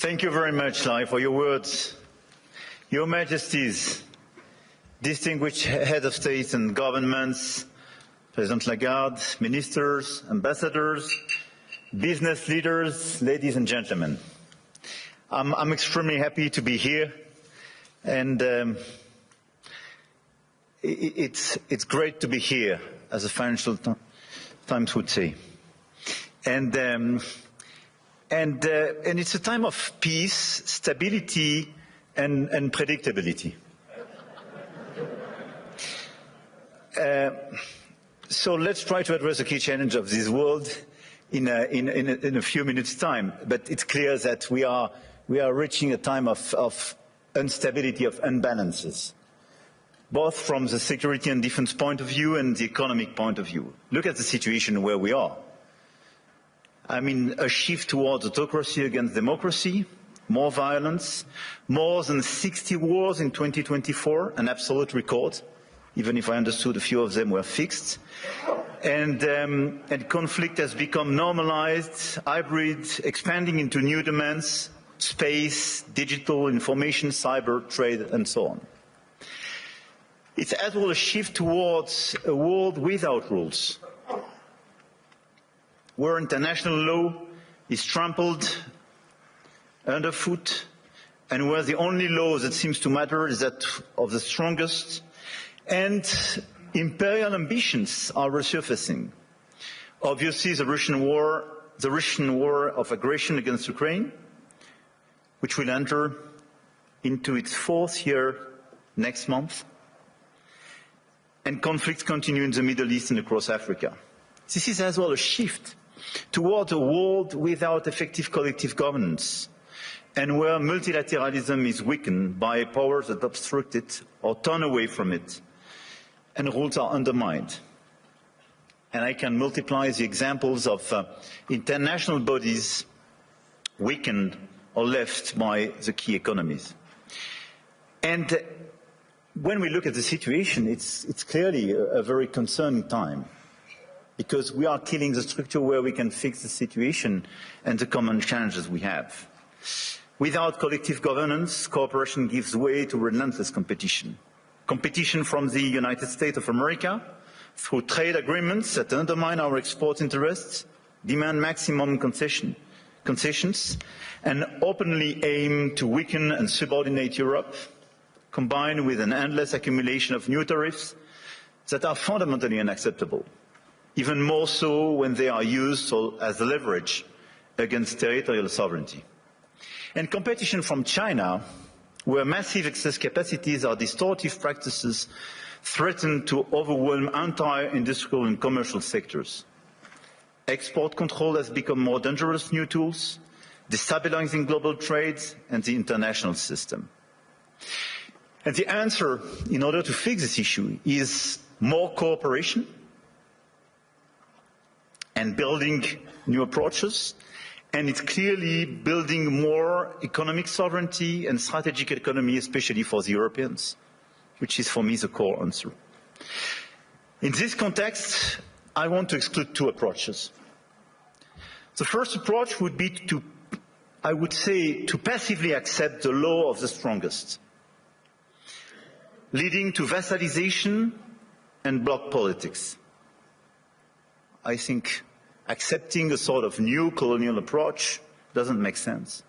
Thank you very much, Lai, for your words. Your Majesties, distinguished heads of state and governments, President Lagarde, ministers, ambassadors, business leaders, ladies and gentlemen. I'm extremely happy to be here, and it's great to be here, as the Financial Times would say. And it's a time of peace, stability, and predictability. So let's try to address the key challenge of this world in a few minutes' time. But it's clear that we are reaching a time of instability, of imbalances, both from the security and defense point of view and the economic point of view. Look at the situation where we are. I mean, a shift towards autocracy against democracy, more violence, more than 60 wars in 2024, an absolute record, even if I understood a few of them were fixed. And conflict has become normalized, hybrid, expanding into new domains, space, digital, information, cyber, trade, and so on. It's as well a shift towards a world without rules, where international law is trampled underfoot, and where the only law that seems to matter is that of the strongest, and imperial ambitions are resurfacing. Obviously, the Russian war of aggression against Ukraine, which will enter into its 4th year next month, and conflicts continue in the Middle East and across Africa. This is as well a shift towards a world without effective collective governance, and where multilateralism is weakened by powers that obstruct it or turn away from it, and rules are undermined. And I can multiply the examples of international bodies weakened or left by the key economies. And when we look at the situation, it's clearly a very concerning time, because we are killing the structure where we can fix the situation and the common challenges we have. Without collective governance, cooperation gives way to relentless competition. Competition from the United States of America through trade agreements that undermine our export interests, demand maximum concessions, and openly aim to weaken and subordinate Europe, combined with an endless accumulation of new tariffs that are fundamentally unacceptable, even more so when they are used as leverage against territorial sovereignty. And competition from China, where massive excess capacities or distortive practices threaten to overwhelm entire industrial and commercial sectors. Export control has become more dangerous new tools, destabilizing global trade and the international system. And the answer, in order to fix this issue, is more cooperation and building new approaches. And it's clearly building more economic sovereignty and strategic autonomy, especially for the Europeans, which is for me the core answer. In this context, I want to exclude 2 approaches. The first approach would be to passively accept the law of the strongest, leading to vassalization and bloc politics. I think accepting a sort of new colonial approach doesn't make sense.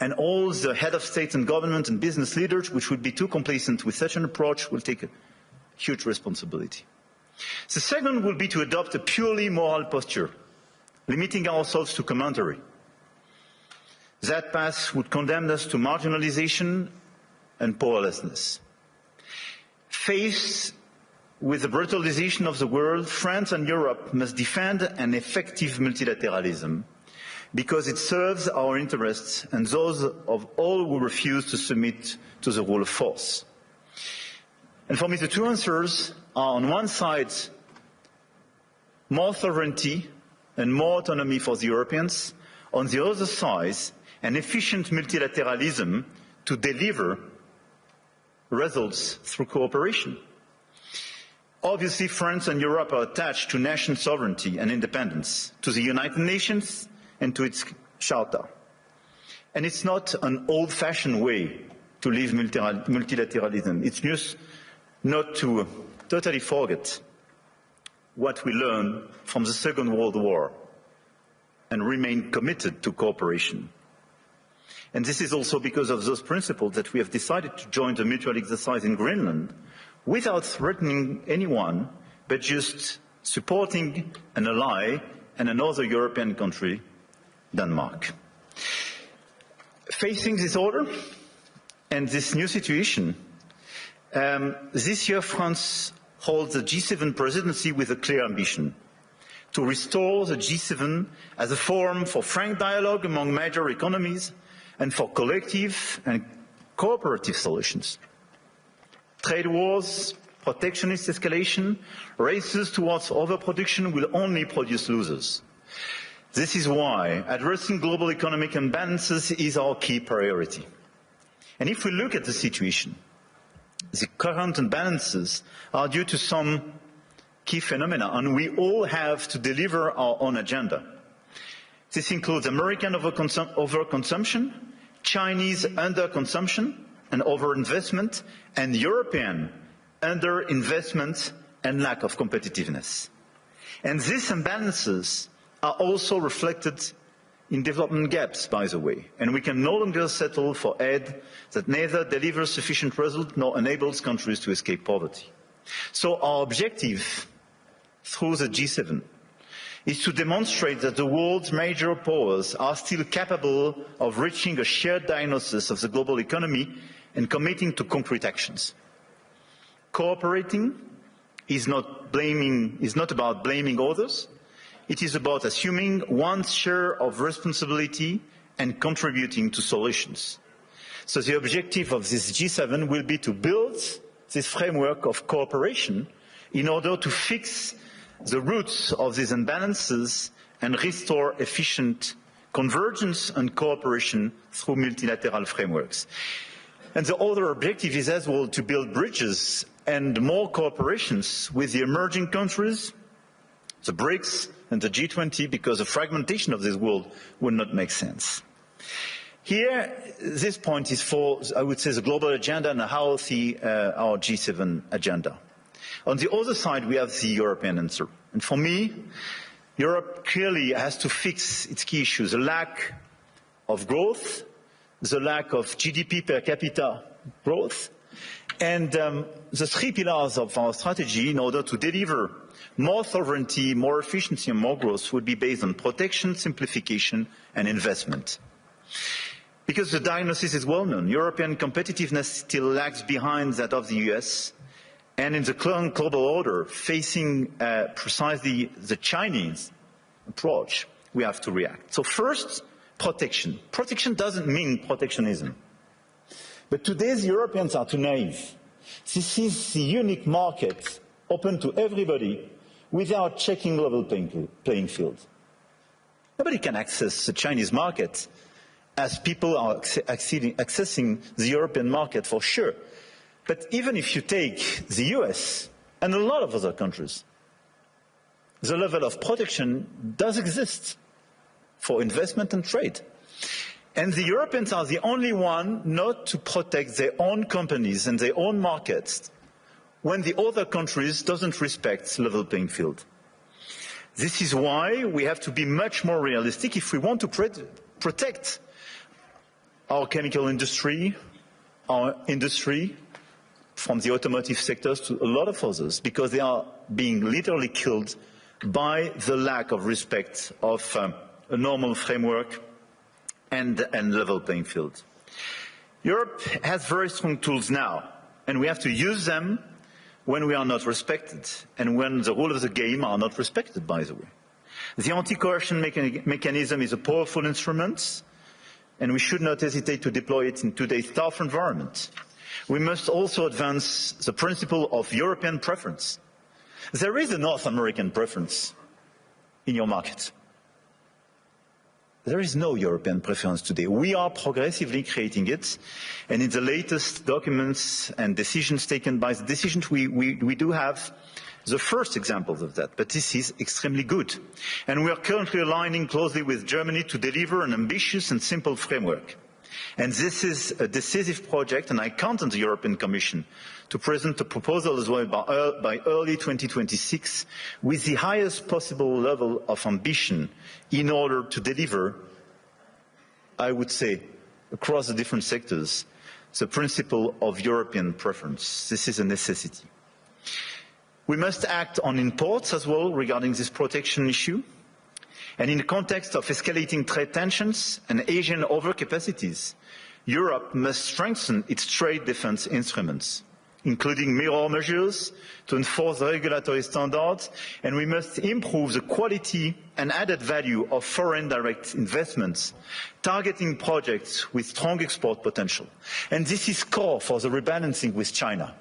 And all the head of state and government and business leaders, which would be too complacent with such an approach, will take a huge responsibility. The second will be to adopt a purely moral posture, limiting ourselves to commentary. That path would condemn us to marginalization and powerlessness. Faced with the brutalization of the world, France and Europe must defend an effective multilateralism, because it serves our interests and those of all who refuse to submit to the rule of force. And for me, the 2 answers are, on one side, more sovereignty and more autonomy for the Europeans. On the other side, an efficient multilateralism to deliver results through cooperation. Obviously, France and Europe are attached to national sovereignty and independence, to the United Nations and to its Charter. And it's not an old-fashioned way to live multilateralism. It's just not to totally forget what we learned from the Second World War and remain committed to cooperation. And this is also because of those principles that we have decided to join the mutual exercise in Greenland without threatening anyone, but just supporting an ally and another European country, Denmark. Facing this order and this new situation, this year France holds the G7 presidency with a clear ambition to restore the G7 as a forum for frank dialogue among major economies and for collective and cooperative solutions. Trade wars, protectionist escalation, races towards overproduction will only produce losers. This is why addressing global economic imbalances is our key priority. And if we look at the situation, the current imbalances are due to some key phenomena, and we all have to deliver our own agenda. This includes American overconsumption, Chinese underconsumption and overinvestment, and European underinvestment and lack of competitiveness. And these imbalances are also reflected in development gaps, by the way, and we can no longer settle for aid that neither delivers sufficient result nor enables countries to escape poverty. So our objective through the G7 is to demonstrate that the world's major powers are still capable of reaching a shared diagnosis of the global economy and committing to concrete actions. Cooperating is not about blaming others. It is about assuming one's share of responsibility and contributing to solutions. So the objective of this G7 will be to build this framework of cooperation in order to fix the roots of these imbalances and restore efficient convergence and cooperation through multilateral frameworks. And the other objective is as well to build bridges and more cooperations with the emerging countries, the BRICS and the G20, because the fragmentation of this world would not make sense. Here, this point is for, I would say, the global agenda and how our G7 agenda. On the other side, we have the European answer. And for me, Europe clearly has to fix its key issues: the lack of growth, the lack of GDP per capita growth, and the three pillars of our strategy in order to deliver more sovereignty, more efficiency and more growth would be based on protection, simplification and investment. Because the diagnosis is well known, European competitiveness still lags behind that of the US, and in the current global order, facing precisely the Chinese approach, we have to react. So first, protection. Protection doesn't mean protectionism. But today's Europeans are too naive. This is the unique market open to everybody without checking level playing field. Nobody can access the Chinese market as people are accessing the European market for sure. But even if you take the US and a lot of other countries, the level of protection does exist for investment and trade. And the Europeans are the only one not to protect their own companies and their own markets when the other countries don't respect level playing field. This is why we have to be much more realistic if we want to protect our chemical industry, our industry, from the automotive sectors to a lot of others, because they are being literally killed by the lack of respect of a normal framework and level playing field. Europe has very strong tools now, and we have to use them when we are not respected and when the rules of the game are not respected, by the way. The anti-coercion mechanism is a powerful instrument, and we should not hesitate to deploy it in today's tough environment. We must also advance the principle of European preference. There is a North American preference in your market. There is no European preference today. We are progressively creating it, and in the latest documents and decisions taken by the decisions, we do have the first examples of that, but this is extremely good. And we are currently aligning closely with Germany to deliver an ambitious and simple framework. And this is a decisive project, and I count on the European Commission to present a proposal as well by early 2026 with the highest possible level of ambition in order to deliver, I would say, across the different sectors, the principle of European preference. This is a necessity. We must act on imports as well regarding this protection issue. And in the context of escalating trade tensions and Asian overcapacities, Europe must strengthen its trade defence instruments, including mirror measures to enforce the regulatory standards, and we must improve the quality and added value of foreign direct investments, targeting projects with strong export potential. And this is core for the rebalancing with China.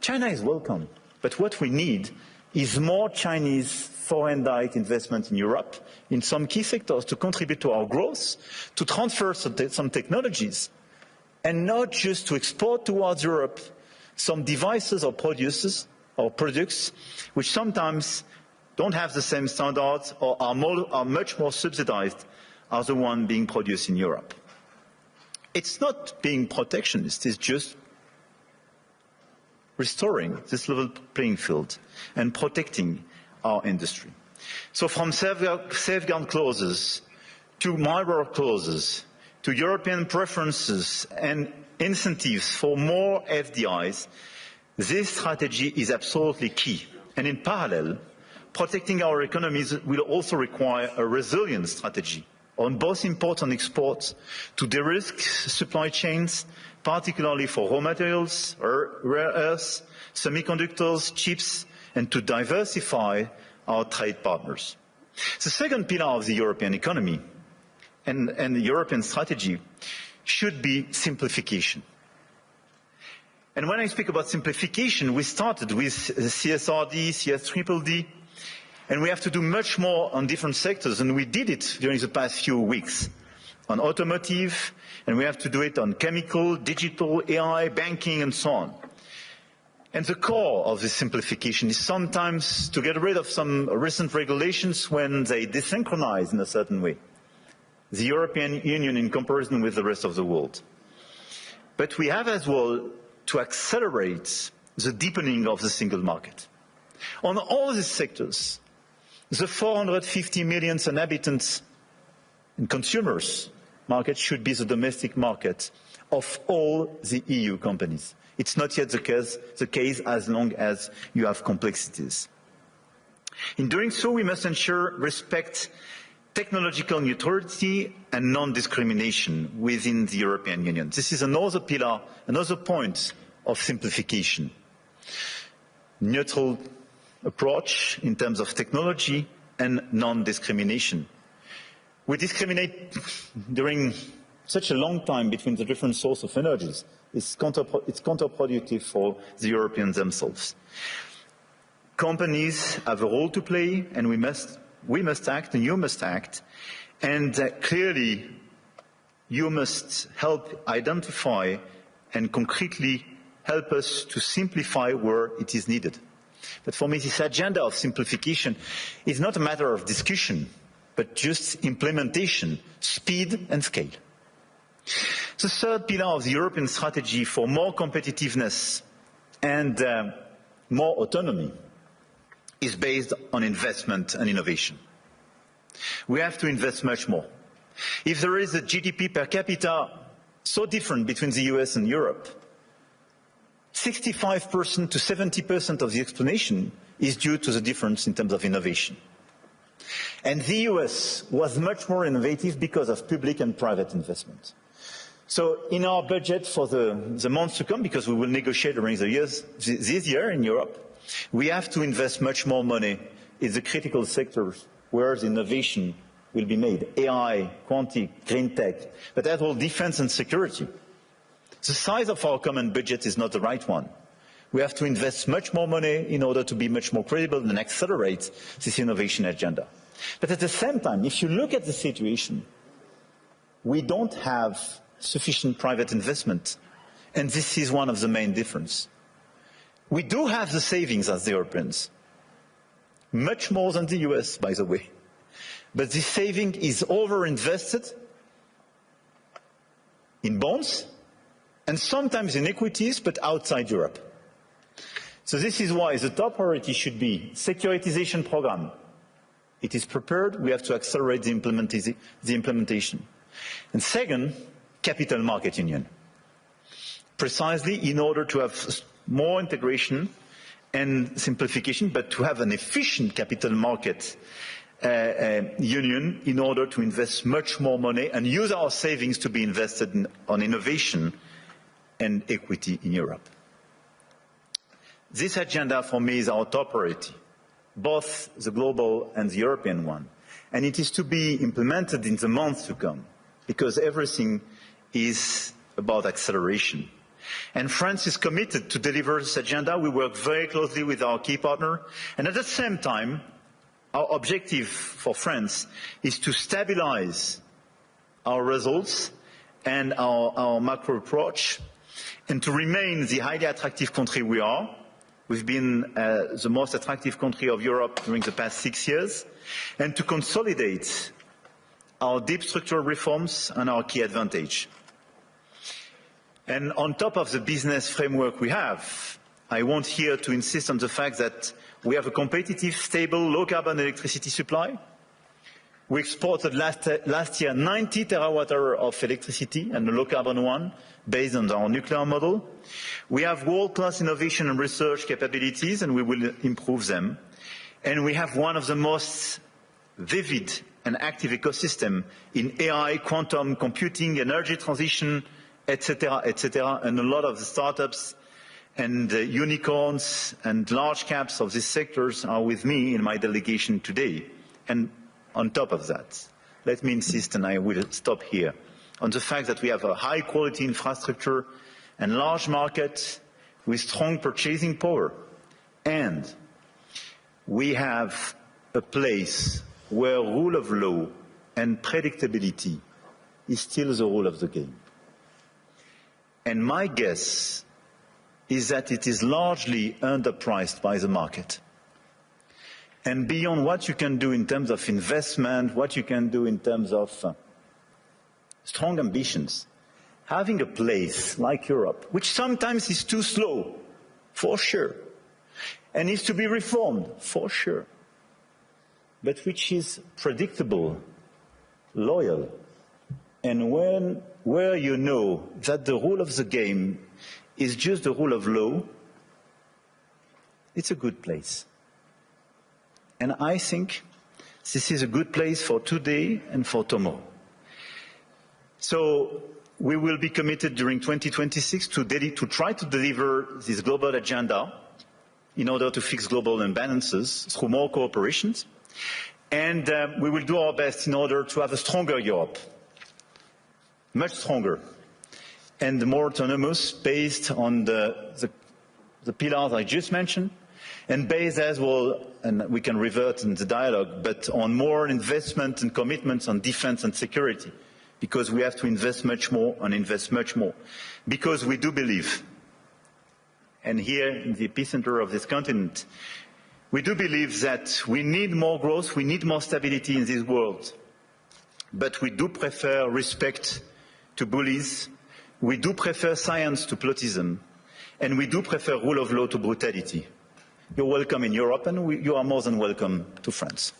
China is welcome, but what we need is more Chinese foreign direct investment in Europe in some key sectors to contribute to our growth, to transfer some technologies, and not just to export towards Europe some devices or products which sometimes don't have the same standards or are much more subsidized as the one being produced in Europe. It's not being protectionist, it's just restoring this level playing field and protecting our industry. So from safeguard clauses to mirror clauses to European preferences and incentives for more FDIs, this strategy is absolutely key. And in parallel, protecting our economies will also require a resilient strategy on both imports and exports to de-risk supply chains, particularly for raw materials, rare earths, semiconductors, chips, and to diversify our trade partners. The second pillar of the European economy and the European strategy should be simplification. And when I speak about simplification, we started with CSRD, CSDDD, and we have to do much more on different sectors, and we did it during the past few weeks on automotive, and we have to do it on chemical, digital, AI, banking, and so on. And the core of this simplification is sometimes to get rid of some recent regulations when they desynchronize in a certain way the European Union in comparison with the rest of the world. But we have as well to accelerate the deepening of the single market. On all these sectors, the 450 million inhabitants and consumers market should be the domestic market of all the EU companies. It's not yet the case as long as you have complexities. In doing so, we must ensure respect, technological neutrality and non-discrimination within the European Union. This is another pillar, another point of simplification. Neutral approach in terms of technology and non-discrimination. We discriminate during such a long time between the different sources of energies. It's counterproductive for the Europeans themselves. Companies have a role to play, and we must act, and you must act. And clearly, you must help identify and concretely help us to simplify where it is needed. But for me, this agenda of simplification is not a matter of discussion, but just implementation, speed and scale. The third pillar of the European strategy for more competitiveness and more autonomy is based on investment and innovation. We have to invest much more. If there is a GDP per capita so different between the US and Europe, 65% to 70% of the explanation is due to the difference in terms of innovation. And the US was much more innovative because of public and private investment. So in our budget for the months to come, because we will negotiate during the years, this year in Europe, we have to invest much more money in the critical sectors where the innovation will be made. AI, quantum, green tech, but as well defense and security. The size of our common budget is not the right one. We have to invest much more money in order to be much more credible and accelerate this innovation agenda. But at the same time, if you look at the situation, we don't have sufficient private investment, and this is one of the main differences. We do have the savings as the Europeans, much more than the US, by the way. But this saving is overinvested in bonds, and sometimes in equities, but outside Europe. So this is why the top priority should be securitization program. It is prepared, we have to accelerate the implementation. And second, capital market union. Precisely in order to have more integration and simplification, but to have an efficient capital market union in order to invest much more money and use our savings to be invested on innovation and equity in Europe. This agenda for me is our top priority, both the global and the European one. And it is to be implemented in the months to come, because everything is about acceleration. And France is committed to deliver this agenda. We work very closely with our key partner. And at the same time, our objective for France is to stabilize our results and our macro approach, and to remain the highly attractive country we are. We've been the most attractive country of Europe during the past 6 years, and to consolidate our deep structural reforms and our key advantage. And on top of the business framework we have, I want here to insist on the fact that we have a competitive, stable, low-carbon electricity supply. We exported last year 90 terawatt-hours of electricity, and a low-carbon one, based on our nuclear model. We have world-class innovation and research capabilities, and we will improve them. And we have one of the most vivid and active ecosystems in AI, quantum computing, energy transition, etc., and a lot of the startups and unicorns and large caps of these sectors are with me in my delegation today. And on top of that, let me insist, and I will stop here, on the fact that we have a high-quality infrastructure and large market with strong purchasing power. And we have a place where rule of law and predictability is still the rule of the game. And my guess is that it is largely underpriced by the market. And beyond what you can do in terms of investment, what you can do in terms of strong ambitions, having a place like Europe, which sometimes is too slow, for sure, and needs to be reformed, for sure, but which is predictable, loyal, and where you know that the rule of the game is just the rule of law, it's a good place. And I think this is a good place for today and for tomorrow. So we will be committed during 2026 to try to deliver this global agenda in order to fix global imbalances through more cooperation. And we will do our best in order to have a stronger Europe, much stronger, and more autonomous, based on the pillars I just mentioned, and based as well, and we can revert in the dialogue, but on more investment and commitments on defense and security, because we have to invest much more and invest much more. Because we do believe, and here in the epicenter of this continent, we do believe that we need more growth, we need more stability in this world, but we do prefer respect to bullies, we do prefer science to plotism, and we do prefer rule of law to brutality. You're welcome in Europe, and you are more than welcome to France.